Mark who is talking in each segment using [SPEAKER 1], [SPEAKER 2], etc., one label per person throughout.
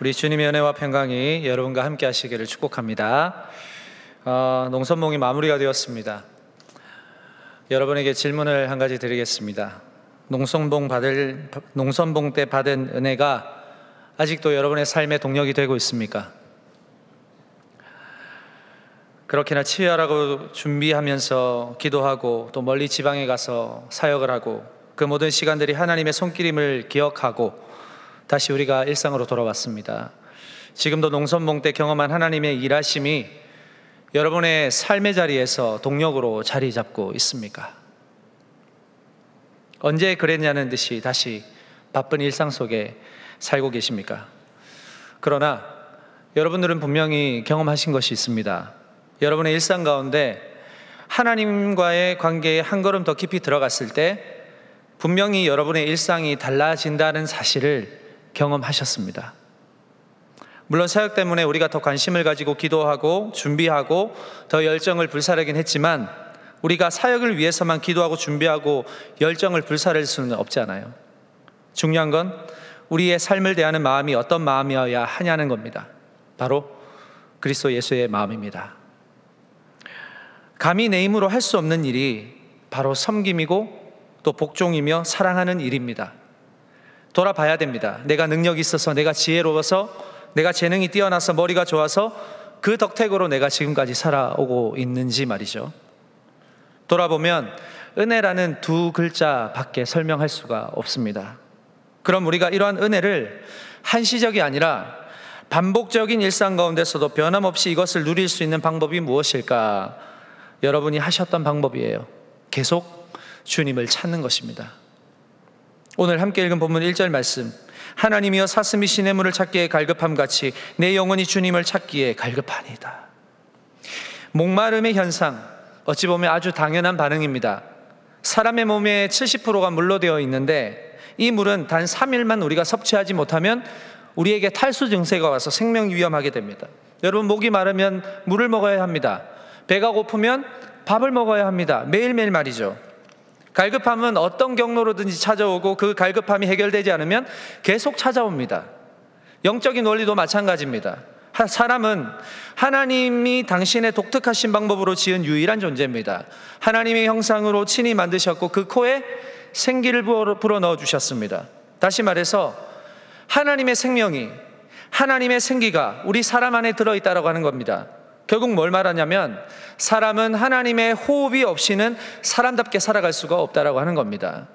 [SPEAKER 1] 우리 주님의 은혜와 평강이 여러분과 함께 하시기를 축복합니다. 농선봉이 마무리가 되었습니다. 여러분에게 질문을 한 가지 드리겠습니다. 농선봉 때 받은 은혜가 아직도 여러분의 삶의 동력이 되고 있습니까? 그렇게나 치유하라고 준비하면서 기도하고 또 멀리 지방에 가서 사역을 하고 그 모든 시간들이 하나님의 손길임을 기억하고 다시 우리가 일상으로 돌아왔습니다. 지금도 농선봉 때 경험한 하나님의 일하심이 여러분의 삶의 자리에서 동력으로 자리 잡고 있습니까? 언제 그랬냐는 듯이 다시 바쁜 일상 속에 살고 계십니까? 그러나 여러분들은 분명히 경험하신 것이 있습니다. 여러분의 일상 가운데 하나님과의 관계에 한 걸음 더 깊이 들어갔을 때 분명히 여러분의 일상이 달라진다는 사실을 경험하셨습니다. 물론 사역 때문에 우리가 더 관심을 가지고 기도하고 준비하고 더 열정을 불사르긴 했지만 우리가 사역을 위해서만 기도하고 준비하고 열정을 불사를 수는 없잖아요. 중요한 건 우리의 삶을 대하는 마음이 어떤 마음이어야 하냐는 겁니다. 바로 그리스도 예수의 마음입니다. 감히 내 힘으로 할 수 없는 일이 바로 섬김이고 또 복종이며 사랑하는 일입니다. 돌아봐야 됩니다. 내가 능력이 있어서, 내가 지혜로워서, 내가 재능이 뛰어나서, 머리가 좋아서 그 덕택으로 내가 지금까지 살아오고 있는지 말이죠. 돌아보면 은혜라는 두 글자밖에 설명할 수가 없습니다. 그럼 우리가 이러한 은혜를 한시적이 아니라 반복적인 일상 가운데서도 변함없이 이것을 누릴 수 있는 방법이 무엇일까? 여러분이 하셨던 방법이에요. 계속 주님을 찾는 것입니다. 오늘 함께 읽은 본문 1절 말씀, 하나님이여 사슴이 시냇물을 찾기에 갈급함같이 내 영혼이 주님을 찾기에 갈급하니이다. 목마름의 현상, 어찌 보면 아주 당연한 반응입니다. 사람의 몸의 70%가 물로 되어 있는데 이 물은 단 3일만 우리가 섭취하지 못하면 우리에게 탈수 증세가 와서 생명 위험하게 됩니다. 여러분, 목이 마르면 물을 먹어야 합니다. 배가 고프면 밥을 먹어야 합니다. 매일매일 말이죠. 갈급함은 어떤 경로로든지 찾아오고 그 갈급함이 해결되지 않으면 계속 찾아옵니다. 영적인 원리도 마찬가지입니다. 사람은 하나님이 당신의 독특하신 방법으로 지은 유일한 존재입니다. 하나님의 형상으로 친히 만드셨고 그 코에 생기를 불어 넣어주셨습니다. 다시 말해서 하나님의 생명이, 하나님의 생기가 우리 사람 안에 들어있다고 하는 겁니다. 결국 뭘 말하냐면 사람은 하나님의 호흡이 없이는 사람답게 살아갈 수가 없다라고 하는 겁니다.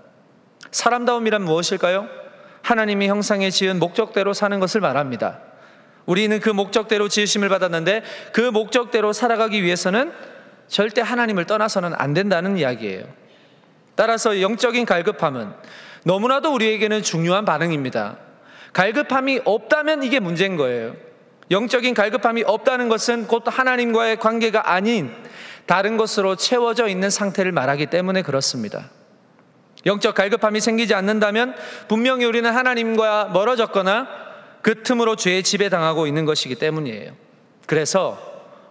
[SPEAKER 1] 사람다움이란 무엇일까요? 하나님의 형상에 지은 목적대로 사는 것을 말합니다. 우리는 그 목적대로 지으심을 받았는데 그 목적대로 살아가기 위해서는 절대 하나님을 떠나서는 안 된다는 이야기예요. 따라서 영적인 갈급함은 너무나도 우리에게는 중요한 반응입니다. 갈급함이 없다면 이게 문제인 거예요. 영적인 갈급함이 없다는 것은 곧 하나님과의 관계가 아닌 다른 것으로 채워져 있는 상태를 말하기 때문에 그렇습니다. 영적 갈급함이 생기지 않는다면 분명히 우리는 하나님과 멀어졌거나 그 틈으로 죄의 지배당하고 있는 것이기 때문이에요. 그래서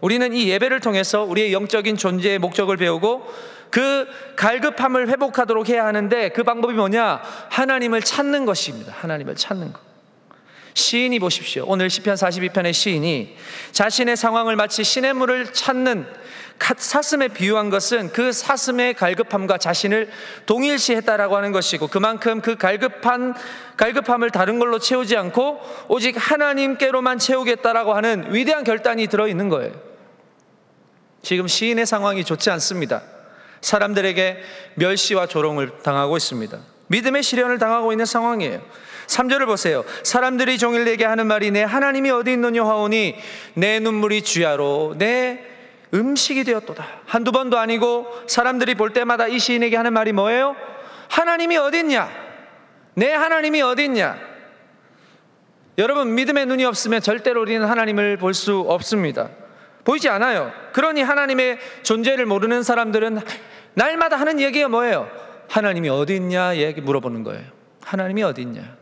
[SPEAKER 1] 우리는 이 예배를 통해서 우리의 영적인 존재의 목적을 배우고 그 갈급함을 회복하도록 해야 하는데 그 방법이 뭐냐? 하나님을 찾는 것입니다. 하나님을 찾는 것. 시인이 보십시오. 오늘 시편 42편의 시인이 자신의 상황을 마치 시냇물을 찾는 사슴에 비유한 것은 그 사슴의 갈급함과 자신을 동일시했다라고 하는 것이고 그만큼 그 갈급함을 다른 걸로 채우지 않고 오직 하나님께로만 채우겠다라고 하는 위대한 결단이 들어있는 거예요. 지금 시인의 상황이 좋지 않습니다. 사람들에게 멸시와 조롱을 당하고 있습니다. 믿음의 시련을 당하고 있는 상황이에요. 3절을 보세요. 사람들이 종일 내게 하는 말이 내 하나님이 어디 있느냐 하오니 내 눈물이 주야로 내 음식이 되었도다. 한두 번도 아니고 사람들이 볼 때마다 이 시인에게 하는 말이 뭐예요? 하나님이 어디 있냐? 내 하나님이 어디 있냐? 여러분, 믿음의 눈이 없으면 절대로 우리는 하나님을 볼 수 없습니다. 보이지 않아요. 그러니 하나님의 존재를 모르는 사람들은 날마다 하는 얘기가 뭐예요? 하나님이 어디 있냐? 얘기 물어보는 거예요. 하나님이 어디 있냐?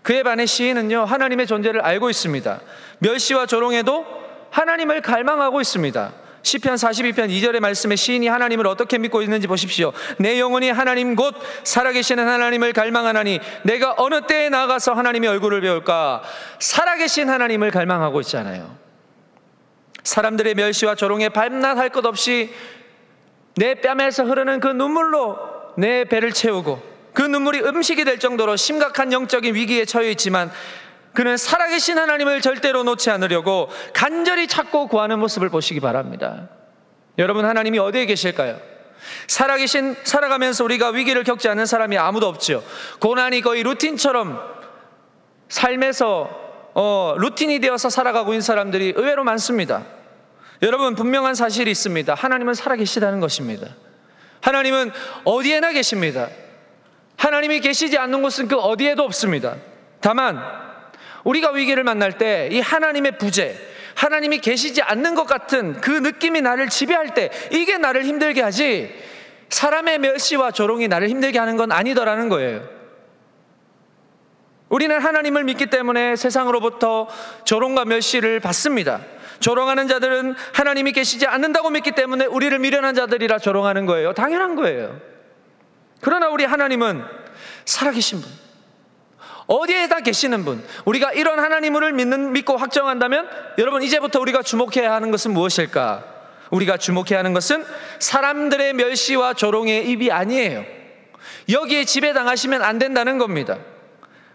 [SPEAKER 1] 그에 반해 시인은요, 하나님의 존재를 알고 있습니다. 멸시와 조롱에도 하나님을 갈망하고 있습니다. 시편 42편 2절의 말씀에 시인이 하나님을 어떻게 믿고 있는지 보십시오. 내 영혼이 하나님 곧 살아계시는 하나님을 갈망하나니 내가 어느 때에 나가서 하나님의 얼굴을 배울까. 살아계신 하나님을 갈망하고 있잖아요. 사람들의 멸시와 조롱에 밤낮 할 것 없이 내 뺨에서 흐르는 그 눈물로 내 배를 채우고 그 눈물이 음식이 될 정도로 심각한 영적인 위기에 처해 있지만 그는 살아계신 하나님을 절대로 놓지 않으려고 간절히 찾고 구하는 모습을 보시기 바랍니다. 여러분, 하나님이 어디에 계실까요? 살아가면서 우리가 위기를 겪지 않는 사람이 아무도 없죠. 고난이 거의 루틴처럼 삶에서 루틴이 되어서 살아가고 있는 사람들이 의외로 많습니다. 여러분, 분명한 사실이 있습니다. 하나님은 살아계시다는 것입니다. 하나님은 어디에나 계십니다. 하나님이 계시지 않는 곳은 그 어디에도 없습니다. 다만 우리가 위기를 만날 때 이 하나님의 부재, 하나님이 계시지 않는 것 같은 그 느낌이 나를 지배할 때 이게 나를 힘들게 하지 사람의 멸시와 조롱이 나를 힘들게 하는 건 아니더라는 거예요. 우리는 하나님을 믿기 때문에 세상으로부터 조롱과 멸시를 받습니다. 조롱하는 자들은 하나님이 계시지 않는다고 믿기 때문에 우리를 미련한 자들이라 조롱하는 거예요. 당연한 거예요. 그러나 우리 하나님은 살아계신 분, 어디에다 계시는 분, 우리가 이런 하나님을 믿고 확정한다면 여러분, 이제부터 우리가 주목해야 하는 것은 무엇일까? 우리가 주목해야 하는 것은 사람들의 멸시와 조롱의 입이 아니에요. 여기에 지배당하시면 안 된다는 겁니다.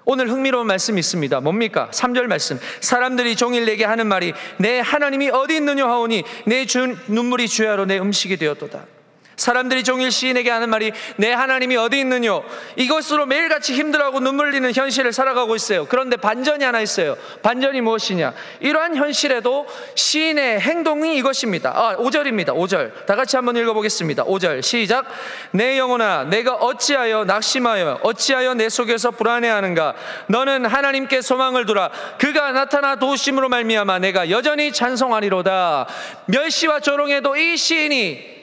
[SPEAKER 1] 오늘 흥미로운 말씀이 있습니다. 뭡니까? 3절 말씀. 사람들이 종일 내게 하는 말이 내 하나님이 어디 있느냐 하오니 내 눈물이 주야로 내 음식이 되었도다. 사람들이 종일 시인에게 하는 말이 내 하나님이 어디 있느냐, 이것으로 매일같이 힘들어하고 눈물 흘리는 현실을 살아가고 있어요. 그런데 반전이 하나 있어요. 반전이 무엇이냐? 이러한 현실에도 시인의 행동이 이것입니다. 5절입니다. 5절 다 같이 한번 읽어보겠습니다. 5절 시작. 내 영혼아, 내가 어찌하여 낙심하여 어찌하여 내 속에서 불안해하는가? 너는 하나님께 소망을 두라. 그가 나타나 도우심으로 말미암아 내가 여전히 찬송하리로다. 멸시와 조롱에도 이 시인이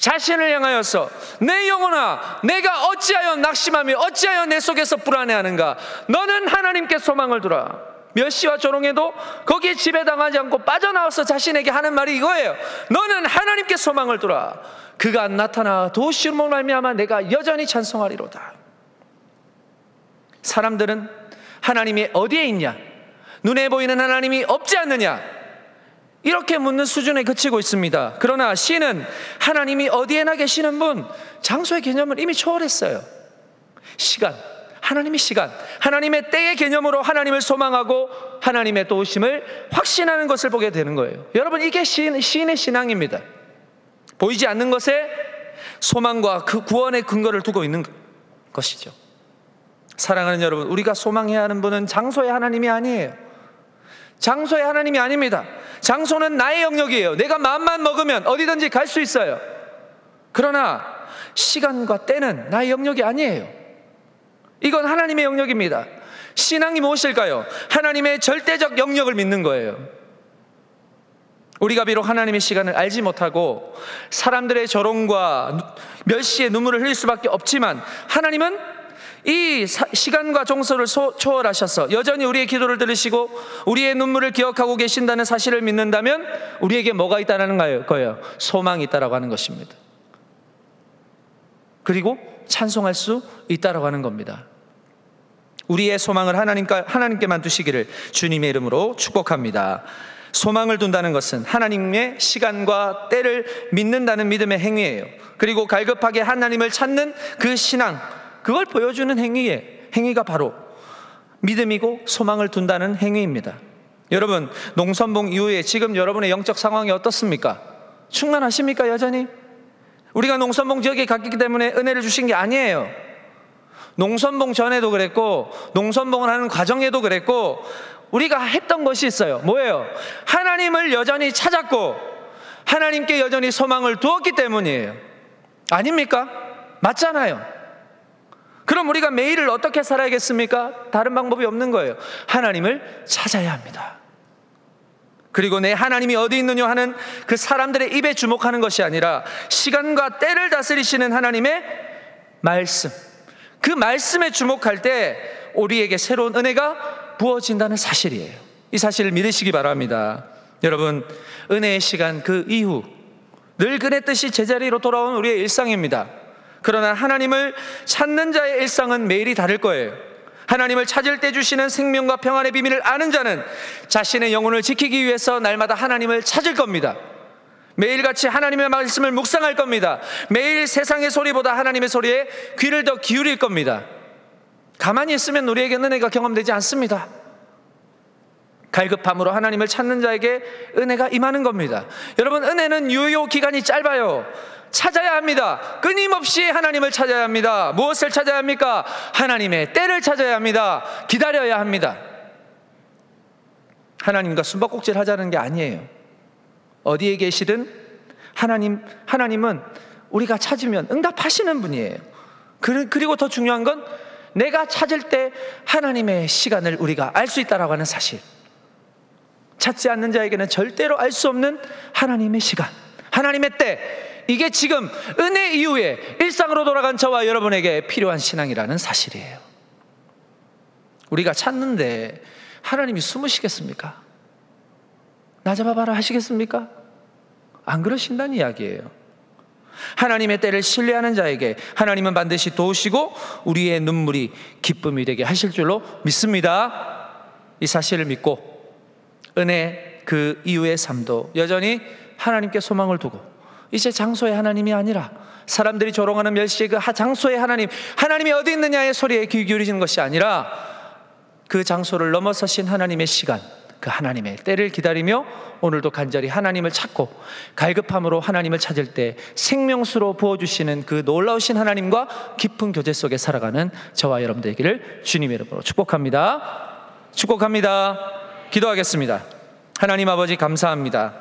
[SPEAKER 1] 자신을 향하여서 내 영혼아, 내가 어찌하여 낙심하며 어찌하여 내 속에서 불안해하는가? 너는 하나님께 소망을 두라. 멸시와 조롱에도 거기에 지배당하지 않고 빠져나와서 자신에게 하는 말이 이거예요. 너는 하나님께 소망을 두라. 그가 나타나 도우심으로 말미암아 내가 여전히 찬송하리로다. 사람들은 하나님이 어디에 있냐, 눈에 보이는 하나님이 없지 않느냐, 이렇게 묻는 수준에 그치고 있습니다. 그러나 시는 하나님이 어디에나 계시는 분, 장소의 개념을 이미 초월했어요. 시간, 하나님의 시간, 하나님의 때의 개념으로 하나님을 소망하고 하나님의 도우심을 확신하는 것을 보게 되는 거예요. 여러분, 이게 시인의 신앙입니다. 보이지 않는 것에 소망과 그 구원의 근거를 두고 있는 것이죠. 사랑하는 여러분, 우리가 소망해야 하는 분은 장소의 하나님이 아니에요. 장소의 하나님이 아닙니다. 장소는 나의 영역이에요. 내가 마음만 먹으면 어디든지 갈 수 있어요. 그러나 시간과 때는 나의 영역이 아니에요. 이건 하나님의 영역입니다. 신앙이 무엇일까요? 하나님의 절대적 영역을 믿는 거예요. 우리가 비록 하나님의 시간을 알지 못하고 사람들의 조롱과 멸시의 눈물을 흘릴 수밖에 없지만 하나님은 이 시간과 정서를 초월하셔서 여전히 우리의 기도를 들으시고 우리의 눈물을 기억하고 계신다는 사실을 믿는다면 우리에게 뭐가 있다는 거예요? 소망이 있다라고 하는 것입니다. 그리고 찬송할 수 있다라고 하는 겁니다. 우리의 소망을 하나님께만 두시기를 주님의 이름으로 축복합니다. 소망을 둔다는 것은 하나님의 시간과 때를 믿는다는 믿음의 행위예요. 그리고 갈급하게 하나님을 찾는 그 신앙, 그걸 보여주는 행위가 바로 믿음이고 소망을 둔다는 행위입니다. 여러분, 농선봉 이후에 지금 여러분의 영적 상황이 어떻습니까? 충만하십니까? 여전히? 우리가 농선봉 지역에 갔기 때문에 은혜를 주신 게 아니에요. 농선봉 전에도 그랬고 농선봉을 하는 과정에도 그랬고 우리가 했던 것이 있어요. 뭐예요? 하나님을 여전히 찾았고 하나님께 여전히 소망을 두었기 때문이에요. 아닙니까? 맞잖아요. 그럼 우리가 매일을 어떻게 살아야겠습니까? 다른 방법이 없는 거예요. 하나님을 찾아야 합니다. 그리고 내 하나님이 어디 있느냐 하는 그 사람들의 입에 주목하는 것이 아니라 시간과 때를 다스리시는 하나님의 말씀, 그 말씀에 주목할 때 우리에게 새로운 은혜가 부어진다는 사실이에요. 이 사실을 믿으시기 바랍니다. 여러분, 은혜의 시간 그 이후 늘 그랬듯이 제자리로 돌아온 우리의 일상입니다. 그러나 하나님을 찾는 자의 일상은 매일이 다를 거예요. 하나님을 찾을 때 주시는 생명과 평안의 비밀을 아는 자는 자신의 영혼을 지키기 위해서 날마다 하나님을 찾을 겁니다. 매일같이 하나님의 말씀을 묵상할 겁니다. 매일 세상의 소리보다 하나님의 소리에 귀를 더 기울일 겁니다. 가만히 있으면 우리에게 은혜가 경험되지 않습니다. 갈급함으로 하나님을 찾는 자에게 은혜가 임하는 겁니다. 여러분, 은혜는 유효 기간이 짧아요. 찾아야 합니다. 끊임없이 하나님을 찾아야 합니다. 무엇을 찾아야 합니까? 하나님의 때를 찾아야 합니다. 기다려야 합니다. 하나님과 숨바꼭질 하자는 게 아니에요. 어디에 계시든 하나님은 우리가 찾으면 응답하시는 분이에요. 그리고 더 중요한 건 내가 찾을 때 하나님의 시간을 우리가 알 수 있다라고 하는 사실. 찾지 않는 자에게는 절대로 알 수 없는 하나님의 시간, 하나님의 때, 이게 지금 은혜 이후에 일상으로 돌아간 저와 여러분에게 필요한 신앙이라는 사실이에요. 우리가 찾는데 하나님이 숨으시겠습니까? 나 잡아봐라 하시겠습니까? 안 그러신다는 이야기예요. 하나님의 때를 신뢰하는 자에게 하나님은 반드시 도우시고 우리의 눈물이 기쁨이 되게 하실 줄로 믿습니다. 이 사실을 믿고 은혜 그 이후의 삶도 여전히 하나님께 소망을 두고, 이제 장소의 하나님이 아니라 사람들이 조롱하는 멸시의 그 장소의 하나님이 어디 있느냐의 소리에 귀 기울이시는 것이 아니라 그 장소를 넘어서신 하나님의 시간, 그 하나님의 때를 기다리며 오늘도 간절히 하나님을 찾고 갈급함으로 하나님을 찾을 때 생명수로 부어주시는 그 놀라우신 하나님과 깊은 교제 속에 살아가는 저와 여러분 되기를 주님의 이름으로 축복합니다. 기도하겠습니다. 하나님 아버지, 감사합니다.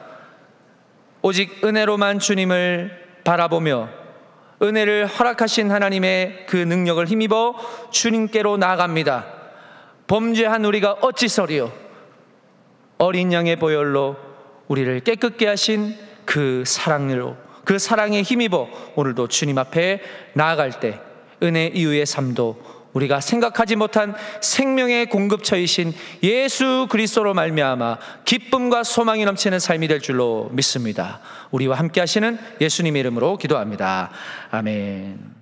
[SPEAKER 1] 오직 은혜로만 주님을 바라보며 은혜를 허락하신 하나님의 그 능력을 힘입어 주님께로 나아갑니다. 범죄한 우리가 어찌서리요. 어린 양의 보혈로 우리를 깨끗게 하신 그 사랑으로, 그 사랑에 힘입어 오늘도 주님 앞에 나아갈 때 은혜 이후의 삶도 우리가 생각하지 못한 생명의 공급처이신 예수 그리스도로 말미암아 기쁨과 소망이 넘치는 삶이 될 줄로 믿습니다. 우리와 함께 하시는 예수님의 이름으로 기도합니다. 아멘.